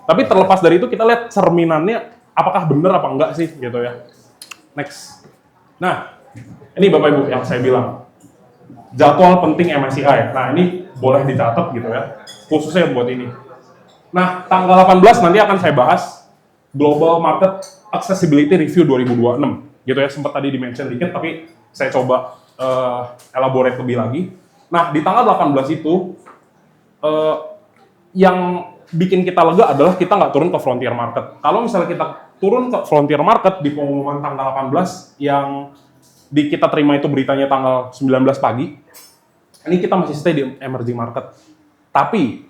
Tapi terlepas dari itu kita lihat cerminannya apakah benar apa enggak sih gitu ya. Next. Nah, ini Bapak Ibu yang saya bilang. Jadwal penting MSCI. Nah, ini boleh dicatat gitu ya. Khususnya buat ini. Nah, tanggal 18 nanti akan saya bahas Global Market Accessibility Review 2026. Gitu ya, sempat tadi di-mention dikit tapi saya coba elaborate lebih lagi. Nah, di tanggal 18 itu yang bikin kita lega adalah kita nggak turun ke frontier market. Kalau misalnya kita turun ke frontier market di pengumuman tanggal 18 yang kita terima itu beritanya tanggal 19 pagi, ini kita masih stay di emerging market. Tapi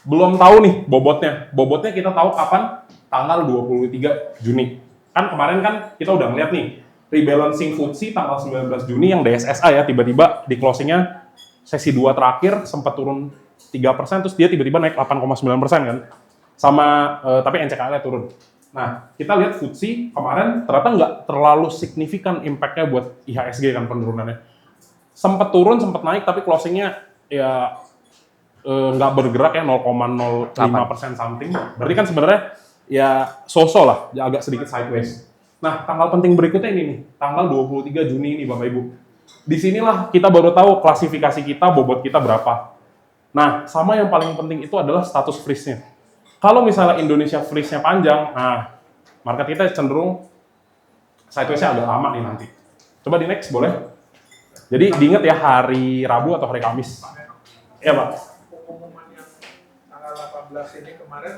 belum tahu nih bobotnya. Bobotnya kita tahu kapan? Tanggal 23 Juni. Kan kemarin kan kita udah ngeliat nih rebalancing FTSE tanggal 19 Juni yang DSSA ya, tiba-tiba di closingnya sesi 2 terakhir sempat turun 3%, terus dia tiba-tiba naik 8,9% kan. Sama, tapi NCKL turun. Nah, kita lihat FTSE kemarin ternyata nggak terlalu signifikan impact-nya buat IHSG kan penurunannya. Sempat turun, sempat naik, tapi closingnya ya nggak bergerak ya, 0,05% something. Berarti kan sebenarnya ya so-so lah, ya agak sedikit sideways. Nah, tanggal penting berikutnya ini nih, tanggal 23 Juni ini Bapak Ibu. Disinilah kita baru tahu klasifikasi kita, bobot kita berapa. Nah, sama yang paling penting itu adalah status freeze-nya. Kalau misalnya Indonesia freeze-nya panjang, nah, market kita cenderung sideways-nya agak lama nih nanti. Coba di next, boleh? Jadi diingat ya, hari Rabu atau hari Kamis. Iya, Pak. Pengumuman yang tanggal 18 ini kemarin,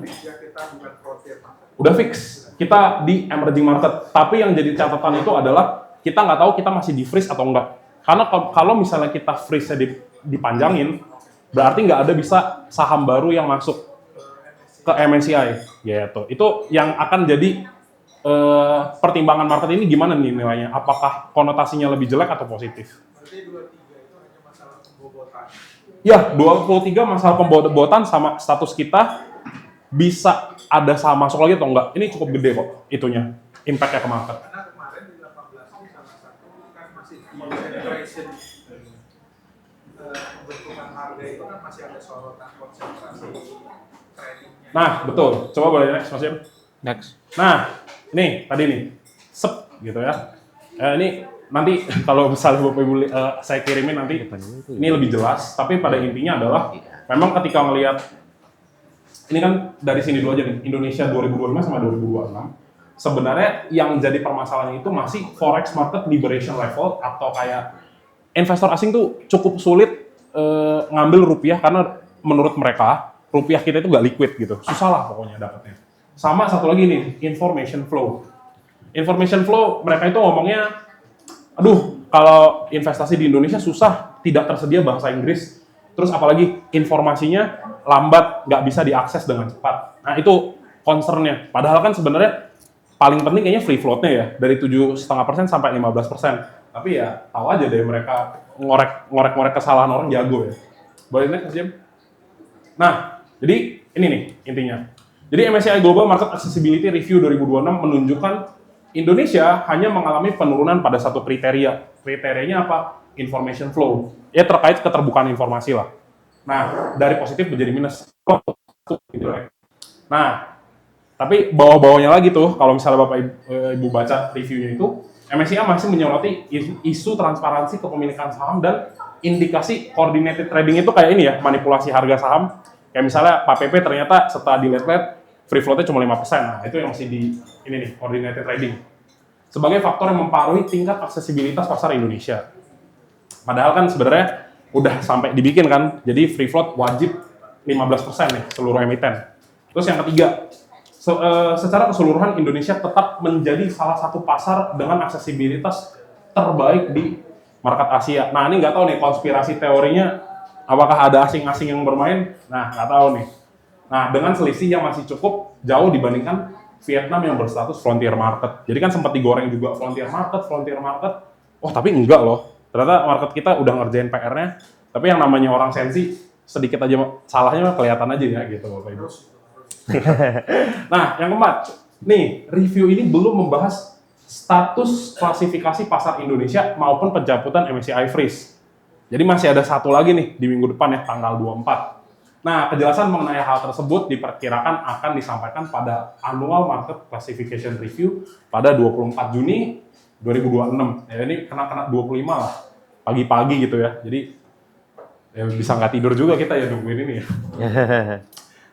fix ya kita bukan frontier market. Udah fix, kita di emerging market. Tapi yang jadi catatan itu adalah, kita nggak tahu kita masih di freeze atau enggak. Karena kalau misalnya kita freeze-nya dipanjangin, berarti nggak ada bisa saham baru yang masuk ke MSCI gitu. Itu yang akan jadi pertimbangan market ini gimana nih nilainya? Apakah konotasinya lebih jelek atau positif? Berarti 23 itu hanya masalah pembobotan. Ya, 23 masalah pembobotan sama status kita bisa ada saham masuk lagi atau enggak. Ini cukup gede kok itunya, impact-nya ke market. Karena kemarin di 18 ini salah satu kan masih concentration pembentukan harga itu kan masih ada sorotan konsentrasi tradingnya. Nah, betul. Coba boleh next, Mas Yim. Next. Nah, ini tadi nih, gitu ya. Ini nanti kalau misalnya Bapak Ibu saya kirimin nanti, ini lebih jelas. Tapi pada intinya adalah, memang ketika ngelihat, ini kan dari sini dulu aja nih, Indonesia 2025 sama 2026. Sebenarnya yang jadi permasalahan itu masih forex market liberation level atau kayak investor asing tuh cukup sulit ngambil rupiah karena menurut mereka rupiah kita itu nggak liquid gitu, susah lah pokoknya dapatnya. Sama satu lagi nih, information flow. Information flow mereka itu ngomongnya, aduh kalau investasi di Indonesia susah, tidak tersedia bahasa Inggris, terus apalagi informasinya lambat, nggak bisa diakses dengan cepat. Nah itu concernnya. Padahal kan sebenarnya paling penting kayaknya free float-nya ya, dari 7,5% sampai 15%. Tapi ya tahu aja deh mereka ngorek kesalahan orang jago ya. Boleh lihat Mas Jim? Nah, jadi ini nih intinya. Jadi MSCI Global Market Accessibility Review 2026 menunjukkan Indonesia hanya mengalami penurunan pada satu kriteria. Kriterianya apa? Information flow. Ya terkait keterbukaan informasi lah. Nah, dari positif menjadi minus. Nah, tapi bawah-bawahnya lagi tuh, kalau misalnya Bapak Ibu baca reviewnya itu, MSCI masih menyoroti isu transparansi kepemilikan saham dan indikasi coordinated trading itu kayak ini ya, manipulasi harga saham. Kayak misalnya Pak PP ternyata setelah dilihat-lihat free float-nya cuma 5%. Nah, itu yang masih di ini nih, coordinated trading. Sebagai faktor yang mempengaruhi tingkat aksesibilitas pasar Indonesia. Padahal kan sebenarnya udah sampai dibikin kan, jadi free float wajib 15% nih seluruh emiten. Terus yang ketiga, secara keseluruhan Indonesia tetap menjadi salah satu pasar dengan aksesibilitas terbaik di market Asia. Nah ini nggak tahu nih konspirasi teorinya, apakah ada asing-asing yang bermain? Nah nggak tahu nih. Nah dengan selisih yang masih cukup jauh dibandingkan Vietnam yang berstatus frontier market. Jadi kan sempat digoreng juga frontier market. Oh tapi enggak loh. Ternyata market kita udah ngerjain PR-nya. Tapi yang namanya orang sensi sedikit aja salahnya kelihatan aja ya gitu Bapak Ibu. Nah, yang keempat, nih review ini belum membahas status klasifikasi pasar Indonesia maupun pencabutan MSCI Freeze. Jadi masih ada satu lagi nih di minggu depan ya, tanggal 24. Nah, kejelasan mengenai hal tersebut diperkirakan akan disampaikan pada Annual Market Classification Review pada 24 Juni 2026. Ya, ini kena 25 lah, pagi-pagi gitu ya. Jadi, ya bisa nggak tidur juga kita ya nungguin ini ya.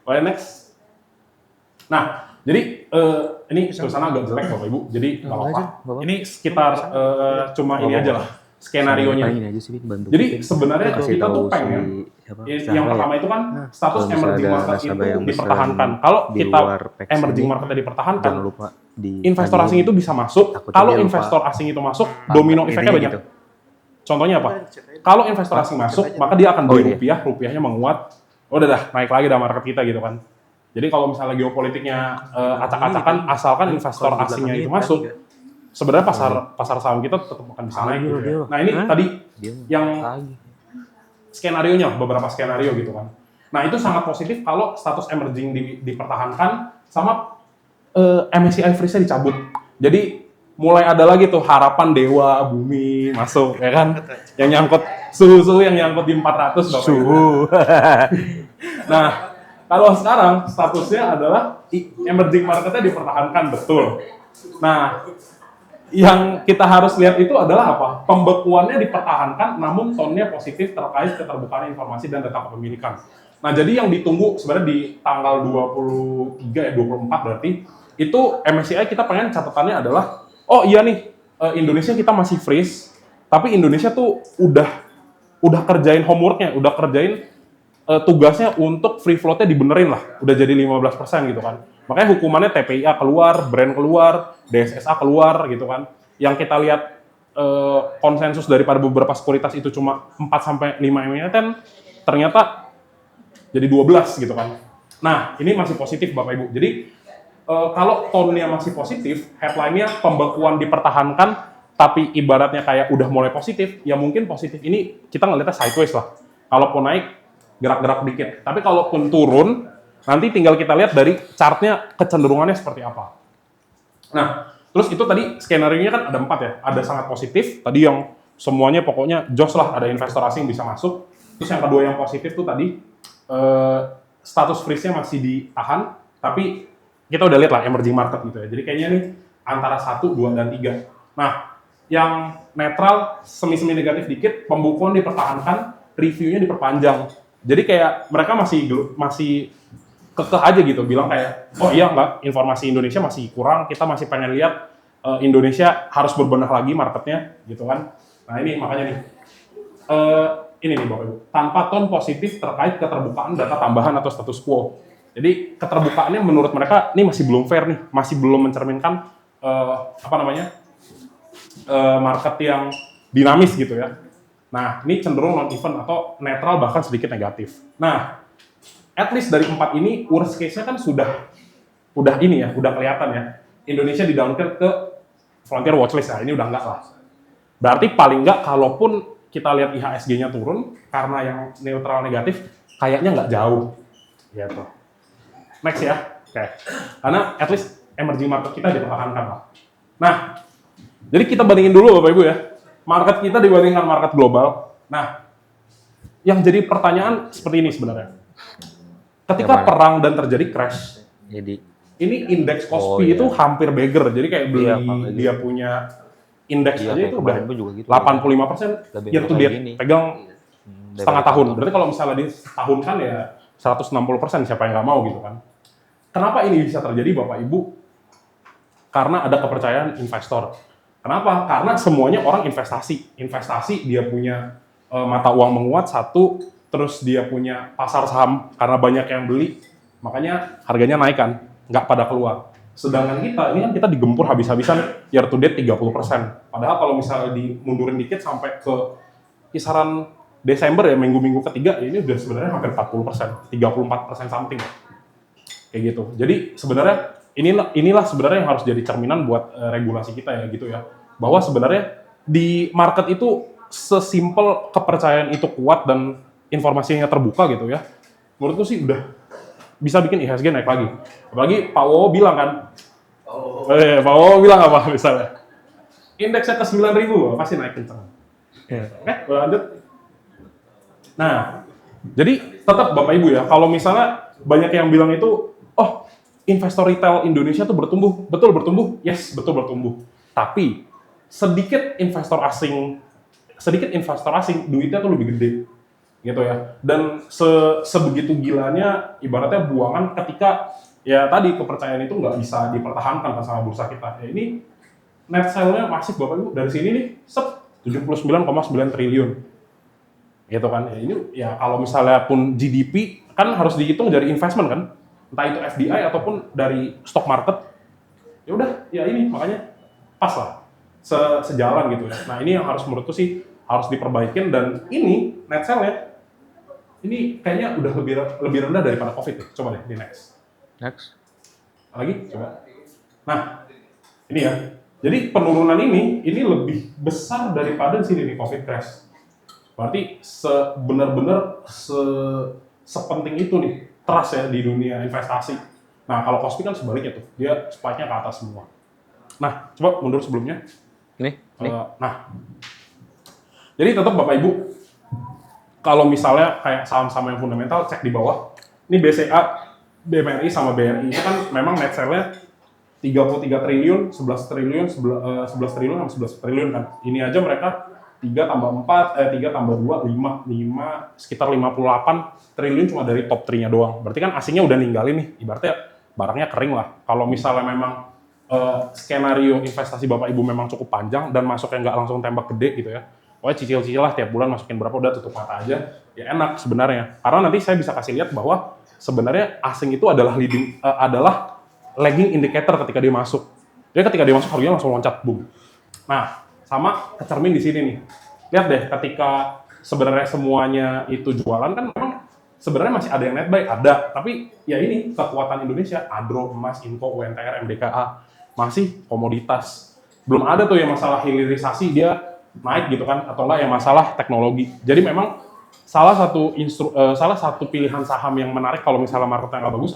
Oke, next. Nah, jadi ini suasana agak jelek Bapak Ibu. Jadi nggak apa-apa. Ini sekitar cuma ini aja lah skenario-nya. Jadi sebenarnya kita tuh pengen yang pertama itu kan status emerging market itu dipertahankan. Kalau kita emerging marketnya dipertahankan, investor asing itu bisa masuk. Kalau investor asing itu masuk, domino efeknya banyak. Contohnya apa? Kalau investor asing masuk, maka dia akan beli rupiah, rupiahnya menguat. Udah dah, naik lagi dah market kita gitu kan. Jadi kalau misalnya geopolitiknya acak-acakan, asalkan investor asingnya itu masuk, sebenarnya pasar saham kita tetap akan bisa naik gitu ya. Nah ini tadi yang skenario-nya, beberapa skenario gitu kan. Nah itu sangat positif kalau status emerging dipertahankan sama MSCI Freeze-nya dicabut. Jadi mulai ada lagi tuh harapan dewa bumi masuk ya kan. Yang nyangkut suhu yang nyangkut di 400 Bapak Ibu. Nah, kalau sekarang statusnya adalah emerging marketnya dipertahankan betul. Nah, yang kita harus lihat itu adalah apa? Pembekuannya dipertahankan, namun tone-nya positif terkait keterbukaan informasi dan data kepemilikan. Nah, jadi yang ditunggu sebenarnya di tanggal 24 berarti, itu MSCI kita pengen catatannya adalah, oh iya nih, Indonesia kita masih freeze, tapi Indonesia tuh udah kerjain homework-nya, udah kerjain tugasnya untuk free float-nya dibenerin lah, udah jadi 15% gitu kan. Makanya hukumannya TPIA keluar, brand keluar, DSSA keluar gitu kan. Yang kita lihat konsensus daripada beberapa sekuritas itu cuma 4-5 emiten, ternyata jadi 12 gitu kan. Nah, ini masih positif Bapak Ibu. Jadi kalau tone-nya masih positif, headline-nya pembekuan dipertahankan, tapi ibaratnya kayak udah mulai positif, ya mungkin positif ini kita ngeliatnya sideways lah. Kalaupun naik, gerak-gerak dikit. Tapi kalaupun turun, nanti tinggal kita lihat dari chartnya kecenderungannya seperti apa. Nah, terus itu tadi skenario-nya kan ada 4 ya. Ada sangat positif, tadi yang semuanya pokoknya jos lah, ada investor asing bisa masuk. Terus yang kedua yang positif tuh tadi, status freeze-nya masih ditahan, tapi kita udah lihat lah emerging market gitu ya. Jadi kayaknya nih antara 1, 2, dan 3. Nah, yang netral, semi-semi negatif dikit, pembukuan dipertahankan, reviewnya diperpanjang. Jadi kayak mereka masih kekeh aja gitu, bilang kayak, oh iya enggak, informasi Indonesia masih kurang, kita masih pengen lihat Indonesia harus berbenah lagi marketnya, gitu kan. Nah ini makanya nih, ini nih Bapak Ibu, tanpa tone positif terkait keterbukaan data tambahan atau status quo. Jadi keterbukaannya menurut mereka ini masih belum fair nih, masih belum mencerminkan market yang dinamis gitu ya. Nah, ini cenderung non-event atau netral bahkan sedikit negatif. Nah, at least dari 4 ini, worst case-nya kan udah ini ya, udah kelihatan ya. Indonesia di-downgrade ke Frontier Watchlist ya, ini udah enggak lah. Berarti paling enggak, kalaupun kita lihat IHSG-nya turun, karena yang netral negatif, kayaknya nggak jauh. Gitu. Next ya, oke. Karena at least emerging market kita dipertahankan lah. Nah, jadi kita bandingin dulu Bapak Ibu ya. Market kita dibandingkan market global. Nah, yang jadi pertanyaan seperti ini sebenarnya. Ketika perang dan terjadi crash, jadi ini indeks KOSPI itu hampir beggar. Jadi kayak beli dia punya indeks aja itu udah gitu, 85%. Ya tuh dia pegang setengah tahun. Berarti kalau misalnya di setahun kan ya 160%, siapa yang nggak mau gitu kan. Kenapa ini bisa terjadi Bapak Ibu? Karena ada kepercayaan investor. Kenapa? Karena semuanya orang investasi. Investasi dia punya mata uang menguat satu, terus dia punya pasar saham karena banyak yang beli, makanya harganya naik kan, nggak pada keluar. Sedangkan kita, ini kan kita digempur habis-habisan year to date 30%. Padahal kalau misalnya dimundurin dikit sampai ke kisaran Desember ya, minggu-minggu ketiga, ini udah sebenarnya hampir 40%, 34% something. Kayak gitu. Jadi sebenarnya inilah sebenarnya yang harus jadi cerminan buat regulasi kita ya gitu ya. Bahwa sebenarnya di market itu sesimpel kepercayaan itu kuat dan informasinya terbuka gitu ya. Menurutku sih udah bisa bikin IHSG naik lagi. Apalagi Pak Wowo bilang kan. Pak Wowo bilang apa misalnya? Indeksnya ke 9.000 pasti naik kenceng. Oke, lanjut. Nah, Jadi tetap Bapak Ibu ya, kalau misalnya banyak yang bilang itu, oh investor retail Indonesia tuh bertumbuh, betul bertumbuh, yes betul bertumbuh. Tapi sedikit investor asing duitnya tuh lebih gede, gitu ya. Dan sebegitu gilanya, ibaratnya buangan ketika ya tadi kepercayaan itu nggak bisa dipertahankan sama bursa kita. Ya ini net sale-nya masif Bapak Ibu dari sini nih, 79,9 triliun. Gitu kan. Ya ini ya kalau misalnya pun GDP kan harus dihitung dari investment kan. Entah itu FDI ataupun dari stock market. Ya udah, ya ini makanya pas lah. Sejalan gitu ya. Nah, ini yang harus menurutku sih harus diperbaikin dan ini net sale-nya ini kayaknya udah lebih rendah daripada Covid ya. Coba deh di next. Next. Lagi coba. Nah, ini ya. Jadi penurunan ini lebih besar daripada di sini nih Covid crash. Berarti benar-benar sepenting itu nih trust ya di dunia investasi. Nah, kalau Kospi kan sebaliknya tuh, dia spike-nya ke atas semua. Nah, coba mundur sebelumnya. Nih. Nah, jadi tetap Bapak Ibu, kalau misalnya kayak saham-saham yang fundamental, cek di bawah. Ini BCA, BMRI sama BRI itu kan memang net sale-nya 33 triliun, 11 triliun, 11 triliun sama 11 triliun kan. Ini aja mereka 3 tambah 4, 3 tambah 2, 5, sekitar 58 triliun cuma dari top 3-nya doang. Berarti kan asingnya udah ninggalin nih, ibaratnya barangnya kering lah. Kalau misalnya memang skenario investasi Bapak Ibu memang cukup panjang dan masuknya nggak langsung tembak gede gitu ya. Pokoknya cicil-cicil lah tiap bulan masukin berapa udah tutup mata aja, ya enak sebenarnya. Karena nanti saya bisa kasih lihat bahwa sebenarnya asing itu adalah lagging indicator ketika dia masuk. Jadi ketika dia masuk harganya langsung loncat, boom. Nah, sama kecermin di sini nih. Lihat deh, ketika sebenarnya semuanya itu jualan kan memang sebenarnya masih ada yang net buy, ada. Tapi ya ini kekuatan Indonesia, Adro, Emas, Info, UNTR, MDKA, masih komoditas. Belum ada tuh yang masalah hilirisasi dia naik gitu kan, atau enggak yang masalah teknologi. Jadi memang salah satu pilihan saham yang menarik kalau misalnya marketnya nggak bagus